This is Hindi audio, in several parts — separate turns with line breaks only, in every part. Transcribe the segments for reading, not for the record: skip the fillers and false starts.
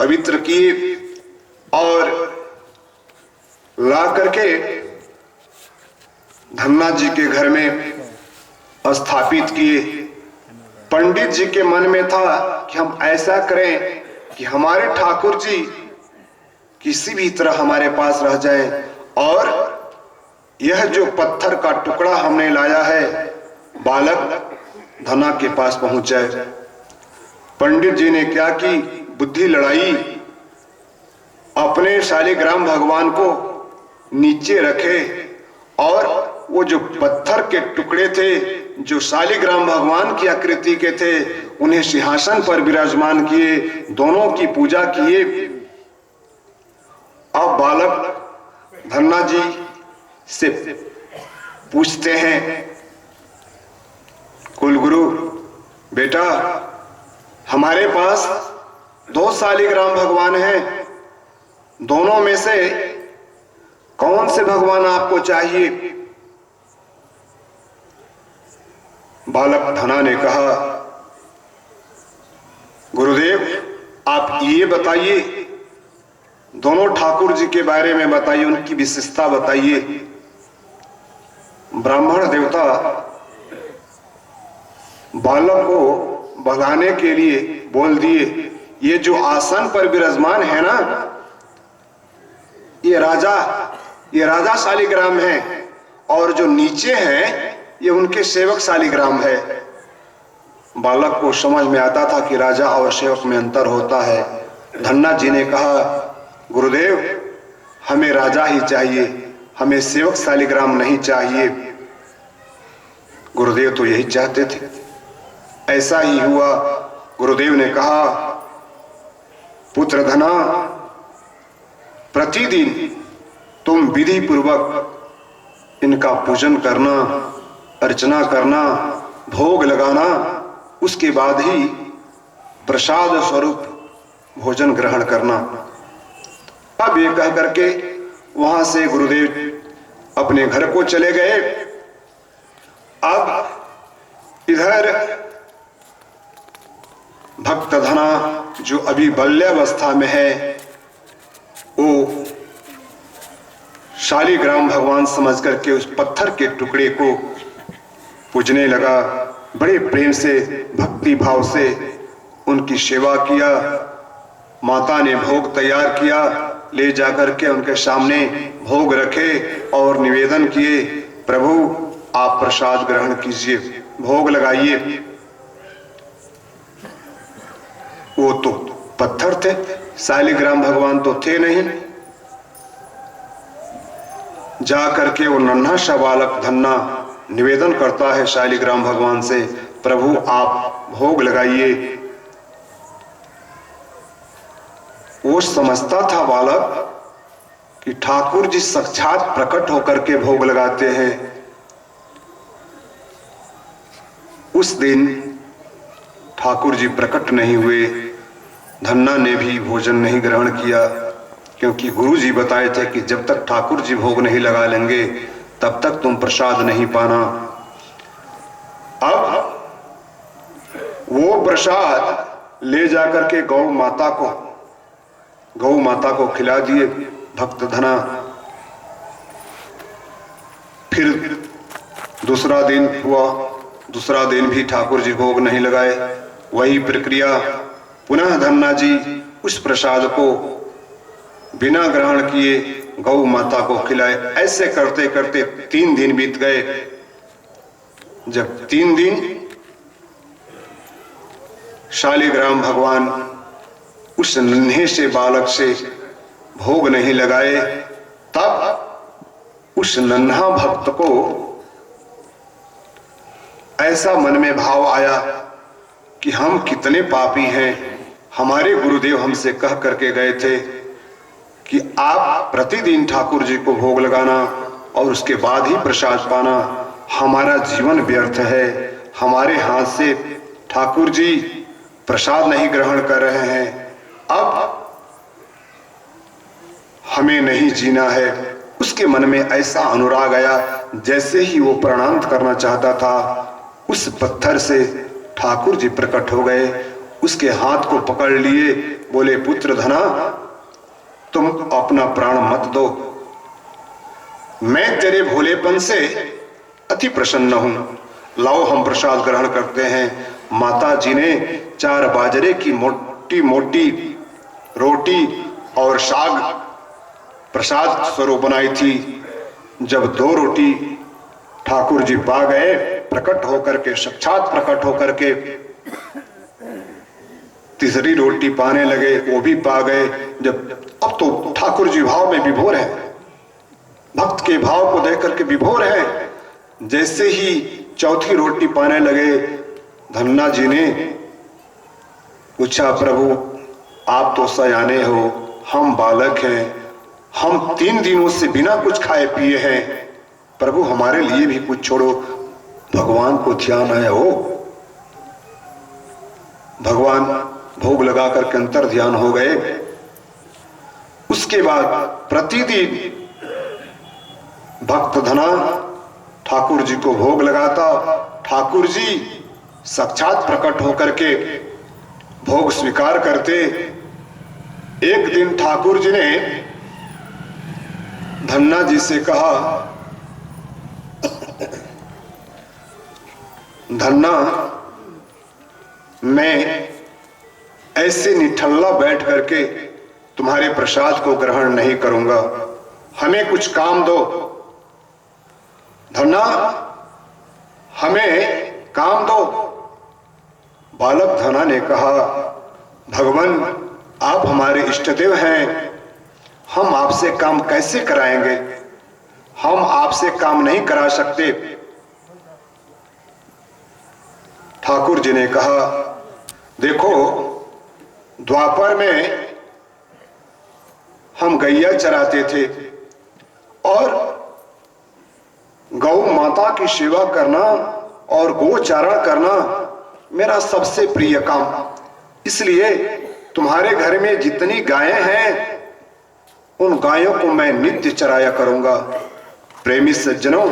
पवित्र किए और ला करके धन्ना जी के घर में स्थापित किए। पंडित जी के मन में था कि हम ऐसा करें कि हमारे ठाकुर जी किसी भी तरह हमारे पास रह जाएं और यह जो पत्थर का टुकड़ा हमने लाया है बालक धना के पास पहुंच जाए। पंडित जी ने क्या की, बुद्धि लड़ाई, अपने शालिग्राम भगवान को नीचे रखे और वो जो पत्थर के टुकड़े थे जो शालिग्राम भगवान की आकृति के थे उन्हें सिंहासन पर विराजमान किए, दोनों की पूजा किए। अब बालक धन्ना जी से पूछते हैं, कुलगुरु बेटा हमारे पास दो शालिग्राम भगवान हैं, दोनों में से कौन से भगवान आपको चाहिए? बालक धना ने कहा, गुरुदेव आप ये बताइए, दोनों ठाकुर जी के बारे में बताइए, उनकी विशेषता बताइए। ब्राह्मण देवता बालक को बहलाने के लिए बोल दिए, ये जो आसन पर विराजमान है ना, ये राजा शालिग्राम है और जो नीचे हैं ये उनके सेवक शालिग्राम है। बालक को समझ में आता था कि राजा और सेवक में अंतर होता है। धन्ना जी ने कहा, गुरुदेव हमें राजा ही चाहिए, हमें सेवक शालिग्राम नहीं चाहिए। गुरुदेव तो यही चाहते थे। ऐसा ही हुआ। गुरुदेव ने कहा, पुत्र धना प्रतिदिन तुम विधि पूर्वक इनका पूजन करना, अर्चना करना, भोग लगाना, उसके बाद ही प्रसाद स्वरूप भोजन ग्रहण करना। अब ये कह करके वहां से गुरुदेव अपने घर को चले गए। अब इधर भक्त धना जो अभी बाल्यावस्था में है वो शालिग्राम भगवान समझ करके उस पत्थर के टुकड़े को पूजने लगा। बड़े प्रेम से भक्ति भाव से उनकी सेवा किया। माता ने भोग तैयार किया, ले जाकर के उनके सामने भोग रखे और निवेदन किए, प्रभु आप प्रसाद ग्रहण कीजिए, भोग लगाइए। वो तो पत्थर थे, शालिग्राम भगवान तो थे नहीं। जा करके वो नन्हा सा बालक धन्ना निवेदन करता है शालिग्राम भगवान से, प्रभु आप भोग लगाइए। वो समझता था बालक कि ठाकुर जी साक्षात प्रकट होकर के भोग लगाते हैं। उस दिन ठाकुर जी प्रकट नहीं हुए। धन्ना ने भी भोजन नहीं ग्रहण किया, क्योंकि गुरु जी बताए थे कि जब तक ठाकुर जी भोग नहीं लगा लेंगे तब तक तुम प्रसाद नहीं पाना। अब वो प्रसाद ले जाकर के गौ माता को खिला दिए भक्त धना। फिर दूसरा दिन हुआ, दूसरा दिन भी ठाकुर जी भोग नहीं लगाए। वही प्रक्रिया, पुनः धन्ना जी उस प्रसाद को बिना ग्रहण किए गौ माता को खिलाए। ऐसे करते करते 3 दिन बीत गए। जब 3 दिन शालिग्राम भगवान उस नन्हे से बालक से भोग नहीं लगाए, तब उस नन्हा भक्त को ऐसा मन में भाव आया कि हम कितने पापी हैं। हमारे गुरुदेव हमसे कह करके गए थे कि आप प्रतिदिन ठाकुर जी को भोग लगाना और उसके बाद ही प्रसाद पाना। हमारा जीवन व्यर्थ है, हमारे हाथ से ठाकुर जी प्रसाद नहीं ग्रहण कर रहे हैं, अब हमें नहीं जीना है। उसके मन में ऐसा अनुराग आया, जैसे ही वो प्रणाम करना चाहता था उस पत्थर से ठाकुर जी प्रकट हो गए उसके हाथ को पकड़ लिए, बोले पुत्र धना, तुम अपना प्राण मत दो, मैं तेरे भोलेपन से अति प्रसन्न हूं। लाओ हम प्रसाद ग्रहण करते हैं। माता जी ने 4 बाजरे की मोटी मोटी रोटी और साग प्रसाद स्वरूप बनाई थी। जब 2 रोटी ठाकुर जी पा गए, प्रकट होकर के, साक्षात प्रकट होकर के, तीसरी रोटी पाने लगे, वो भी पा गए। जब अब तो ठाकुर जी भाव में विभोर है, भक्त के भाव को देख करके विभोर है। जैसे ही चौथी रोटी पाने लगे, धन्ना जी ने पूछा, प्रभु आप तो सयाने हो, हम बालक हैं, हम 3 दिनों से बिना कुछ खाए पिए हैं, प्रभु हमारे लिए भी कुछ छोड़ो। भगवान को ध्यान आया हो, भगवान भोग लगा करके अंतर ध्यान हो गए। उसके बाद प्रतिदिन भक्त धना ठाकुर जी को भोग लगाता। ठाकुर जी साक्षात प्रकट होकर के भोग स्वीकार करते। एक दिन ठाकुर जी ने धन्ना जी से कहा, धन्ना, मैं ऐसे निठल्ला बैठ करके तुम्हारे प्रसाद को ग्रहण नहीं करूंगा, हमें कुछ काम दो। धन्ना, हमें काम दो। बालक धना ने कहा, भगवान आप हमारे इष्टदेव हैं, हम आपसे काम कैसे कराएंगे, हम आपसे काम नहीं करा सकते। ठाकुर जी ने कहा, देखो द्वापर में हम गैया चराते थे और गौ माता की सेवा करना और गो चारण करना मेरा सबसे प्रिय काम, इसलिए तुम्हारे घर में जितनी गायें हैं उन गायों को मैं नित्य चराया करूंगा। प्रेमी सज्जनों,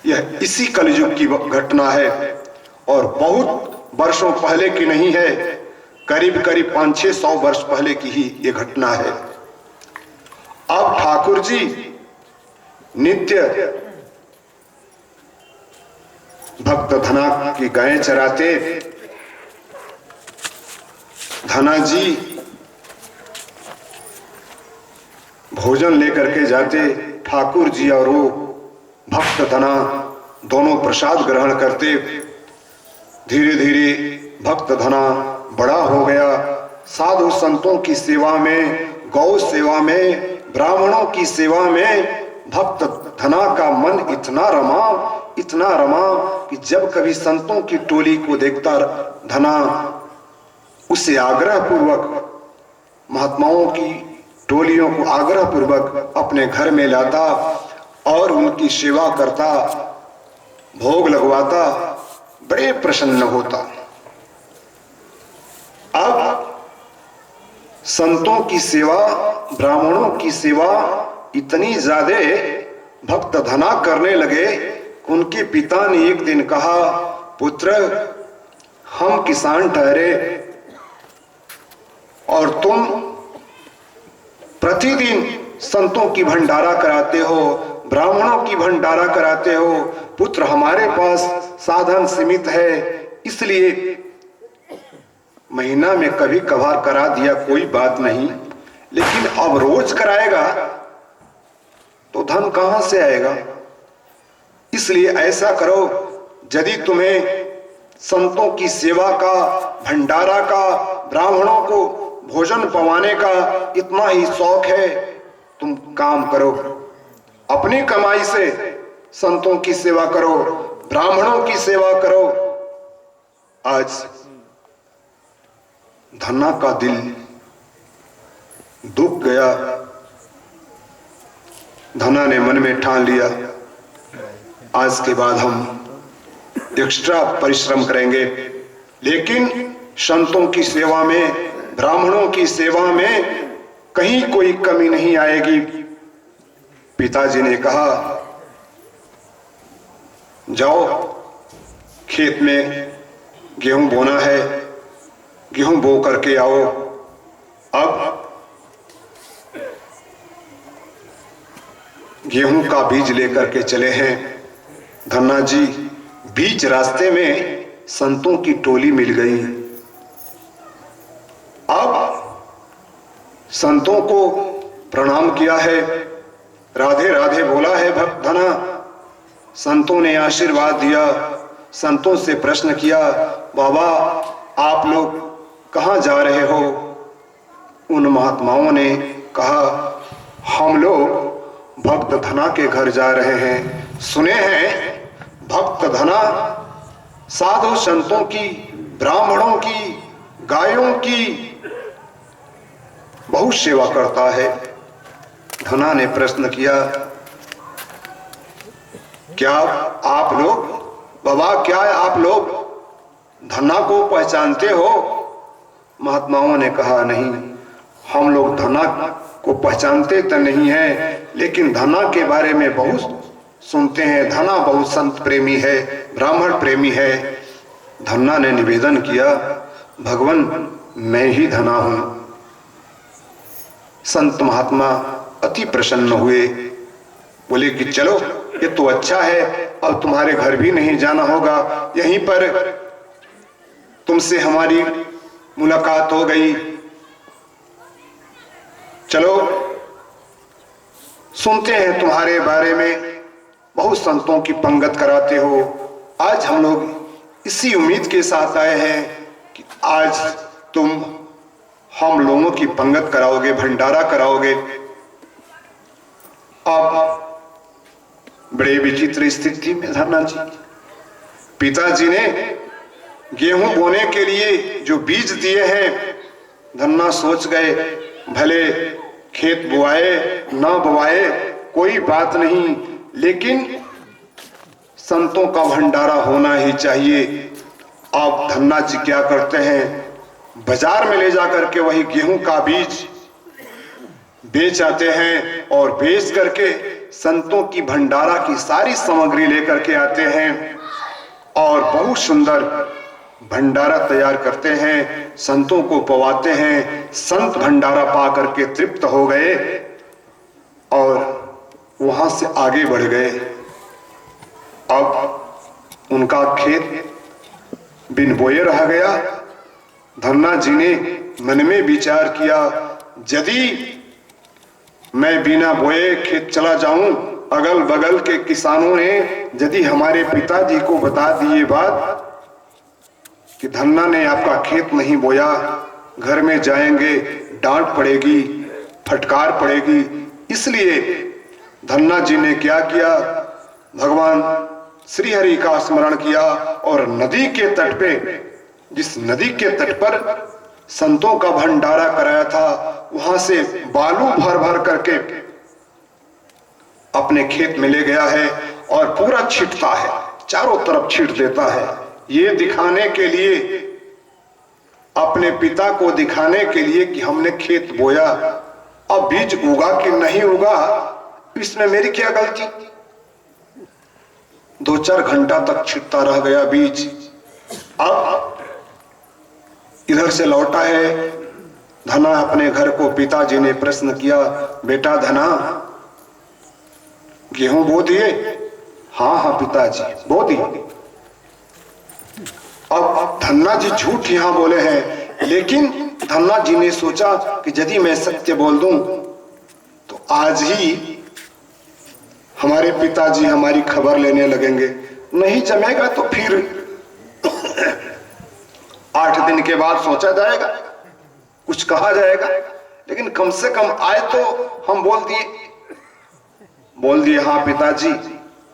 यह इसी कलयुग की घटना है और बहुत वर्षों पहले की नहीं है, करीब करीब 500-600 वर्ष पहले की ही ये घटना है। अब ठाकुर जी नित्य भक्त धना की गायें चराते। धना जी भोजन लेकर के जाते, ठाकुर जी और वो भक्त धना दोनों प्रसाद ग्रहण करते। धीरे धीरे भक्त धना बड़ा हो गया, साधु संतों की सेवा में, गौ सेवा में, ब्राह्मणों की सेवा में भक्त धना का मन इतना रमा कि जब कभी संतों की टोली को देखता धना उसे आग्रह पूर्वक, महात्माओं की टोलियों को आग्रह पूर्वक अपने घर में लाता और उनकी सेवा करता, भोग लगवाता, बड़े प्रसन्न होता। अब संतों की सेवा, ब्राह्मणों की सेवा इतनी ज्यादा भक्त धना करने लगे, उनके पिता ने एक दिन कहा, पुत्र हम किसान ठहरे और तुम प्रतिदिन संतों की भंडारा कराते हो, ब्राह्मणों की भंडारा कराते हो। पुत्र हमारे पास साधन सीमित है, इसलिए महीना में कभी कभार करा दिया कोई बात नहीं, लेकिन अब रोज कराएगा तो धन कहां से आएगा। इसलिए ऐसा करो, यदि तुम्हें संतों की सेवा का, भंडारा का, ब्राह्मणों को भोजन पवाने का इतना ही शौक है, तुम काम करो, अपनी कमाई से संतों की सेवा करो, ब्राह्मणों की सेवा करो। आज धन्ना का दिल दुख गया। धन्ना ने मन में ठान लिया, आज के बाद हम एक्स्ट्रा परिश्रम करेंगे, लेकिन संतों की सेवा में, ब्राह्मणों की सेवा में कहीं कोई कमी नहीं आएगी। पिताजी ने कहा, जाओ खेत में गेहूं बोना है, गेहूं बो करके आओ। अब गेहूं का बीज लेकर के चले हैं धन्ना जी। बीच रास्ते में संतों की टोली मिल गई। अब संतों को प्रणाम किया है, राधे राधे बोला है भक्त धना। संतों ने आशीर्वाद दिया। संतों से प्रश्न किया, बाबा आप लोग कहाँ जा रहे हो? उन महात्माओं ने कहा, हम लोग भक्त धना के घर जा रहे हैं। सुने हैं भक्त धना साधु संतों की, ब्राह्मणों की, गायों की बहुत सेवा करता है। धना ने प्रश्न किया, क्या आप लोग, बाबा क्या आप लोग धना को पहचानते हो? महात्माओं ने कहा, नहीं हम लोग धना को पहचानते तो नहीं है, लेकिन धना के बारे में बहुत सुनते हैं। धना बहुत संत प्रेमी है, ब्राह्मण प्रेमी है। धन्ना ने निवेदन किया, भगवान मैं ही धना हूं। संत महात्मा अति प्रसन्न हुए, बोले कि चलो ये तो अच्छा है, अब तुम्हारे घर भी नहीं जाना होगा, यहीं पर तुमसे हमारी मुलाकात हो गई। चलो सुनते हैं तुम्हारे बारे में, बहुत संतों की पंगत कराते हो। आज हम लोग इसी उम्मीद के साथ आए हैं कि आज तुम हम लोगों की पंगत कराओगे, भंडारा कराओगे। अब बड़े विचित्र स्थिति में धन्ना जी, पिताजी ने गेहूं बोने के लिए जो बीज दिए हैं, धन्ना सोच गए भले खेत बुआए ना बुआए कोई बात नहीं, लेकिन संतों का भंडारा होना ही चाहिए। अब धन्ना जी क्या करते हैं, बाजार में ले जाकर के वही गेहूं का बीज बेच आते हैं और बेच करके संतों की भंडारा की सारी सामग्री लेकर के आते हैं और बहुत सुंदर भंडारा तैयार करते हैं, संतों को पवाते हैं। संत भंडारा पा करके तृप्त हो गए और वहां से आगे बढ़ गए। अब उनका खेत बिन बोए रह गया। धन्ना जी ने मन में विचार किया, यदि मैं बिना बोए खेत चला जाऊं, अगल बगल के किसानों ने यदि हमारे पिताजी को बता दी ये बात कि धन्ना ने आपका खेत नहीं बोया, घर में जाएंगे डांट पड़ेगी, फटकार पड़ेगी। इसलिए धन्ना जी ने क्या किया, भगवान श्री हरि का स्मरण किया और नदी के तट पे, जिस नदी के तट पर संतों का भंडारा कराया था, वहां से बालू भर भर करके अपने खेत में ले गया है और पूरा छींटता है, चारों तरफ छींट देता है। ये दिखाने के लिए, अपने पिता को दिखाने के लिए कि हमने खेत बोया, अब बीज उगा कि नहीं उगा इसमें मेरी क्या गलती। 2-4 घंटा तक छिटता रह गया बीज। अब इधर से लौटा है धना अपने घर को। पिताजी ने प्रश्न किया, बेटा धना गेहूं बो दिए? हाँ हाँ पिताजी बो दिए। अब धन्ना जी झूठ यहां बोले हैं, लेकिन धन्ना जी ने सोचा कि यदि मैं सत्य बोल दूं तो आज ही हमारे पिताजी हमारी खबर लेने लगेंगे, नहीं जमेगा तो फिर 8 दिन के बाद सोचा जाएगा, कुछ कहा जाएगा, लेकिन कम से कम आए तो हम बोल दिए हाँ पिताजी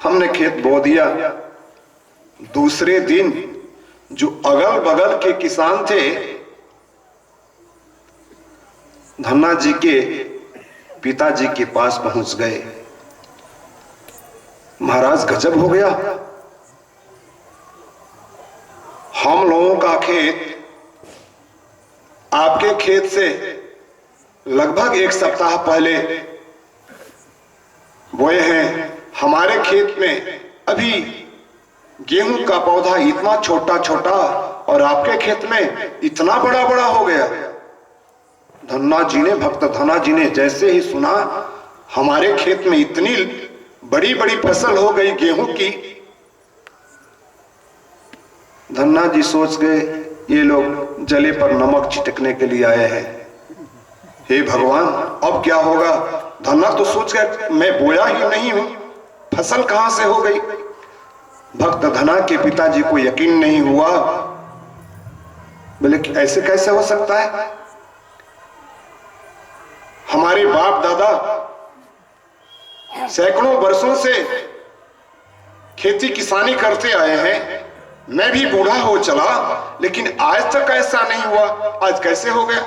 हमने खेत बो दिया। दूसरे दिन जो अगल बगल के किसान थे धन्ना जी के पिताजी के पास पहुंच गए। महाराज गजब हो गया, हम लोगों का खेत आपके खेत से लगभग 1 सप्ताह पहले बोए हैं। हमारे खेत में अभी गेहूं का पौधा इतना छोटा छोटा और आपके खेत में इतना बड़ा बड़ा हो गया। धन्ना जी ने, भक्त धन्ना जी ने जैसे ही सुना हमारे खेत में इतनी बड़ी बड़ी फसल हो गई गेहूं की, धन्ना जी सोच गए ये लोग जले पर नमक छिटकने के लिए आए हैं। हे भगवान, अब क्या होगा? धन्ना तो सोच गया मैं बोया ही नहीं हूं, फसल कहां से हो गई। भक्त धन्ना के पिताजी को यकीन नहीं हुआ, बोले कि ऐसे कैसे हो सकता है? हमारे बाप दादा सैकड़ों वर्षों से खेती किसानी करते आए हैं, मैं भी बूढ़ा हो चला, लेकिन आज तक ऐसा नहीं हुआ, आज कैसे हो गया?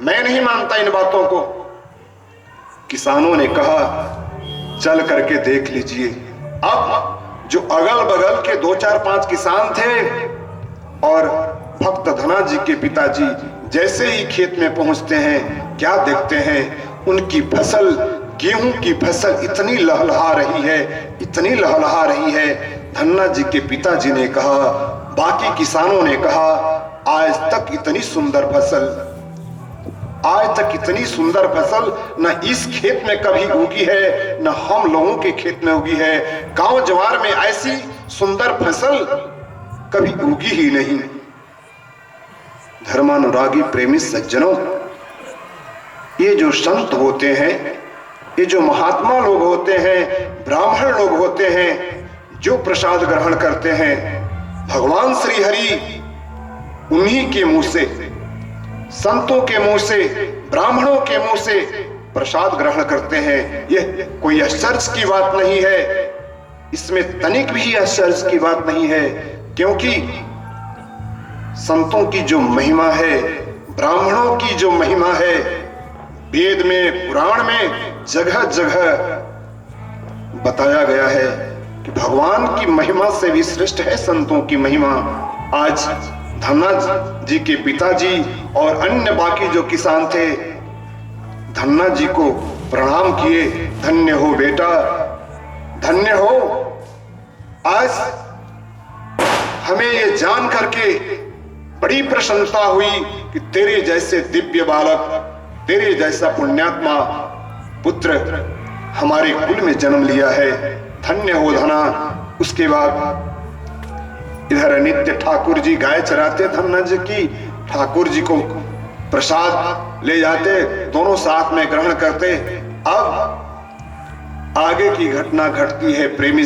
मैं नहीं मानता इन बातों को। किसानों ने कहा चल करके देख लीजिए। अब जो अगल बगल के 2 4 5 किसान थे और भक्त धन्ना जी के पिताजी जैसे ही खेत में पहुंचते हैं, क्या देखते हैं? उनकी फसल, गेहूं की फसल इतनी लहलहा रही है, इतनी लहलहा रही है। धन्ना जी के पिताजी ने कहा, बाकी किसानों ने कहा, आज तक इतनी सुंदर फसल, आज तक इतनी सुंदर फसल न इस खेत में कभी उगी है, न हम लोगों के खेत में उगी है। गांव जवार में ऐसी सुंदर फसल कभी उगी ही नहीं। धर्मानुरागी प्रेमी सज्जनों, ये जो संत होते हैं, ये जो महात्मा लोग होते हैं, ब्राह्मण लोग होते हैं, जो प्रसाद ग्रहण करते हैं, भगवान श्री हरि उन्हीं के मुंह से, संतों के मुंह से, ब्राह्मणों के मुंह से प्रसाद ग्रहण करते हैं। यह कोई आश्चर्य की बात नहीं है, इसमें तनिक भी आश्चर्य की बात नहीं है, क्योंकि संतों की जो महिमा है, ब्राह्मणों की जो महिमा है, वेद में, पुराण में जगह जगह बताया गया है कि भगवान की महिमा से भी श्रेष्ठ है संतों की महिमा। आज धन्ना जी के पिताजी और अन्य बाकी जो किसान थे, धन्ना जी को प्रणाम किए। धन्य हो बेटा, धन्य हो। आज हमें ये जान करके बड़ी प्रसन्नता हुई कि तेरे जैसे दिव्य बालक, तेरे जैसा पुण्यात्मा पुत्र हमारे कुल में जन्म लिया है। धन्य हो धन्ना। उसके बाद इधर नित्य ठाकुर जी गाय चराते धन्ना जी की, ठाकुर जी को प्रसाद ले जाते, दोनों साथ में ग्रहण करते। अब आगे की घटना घटती है प्रेमी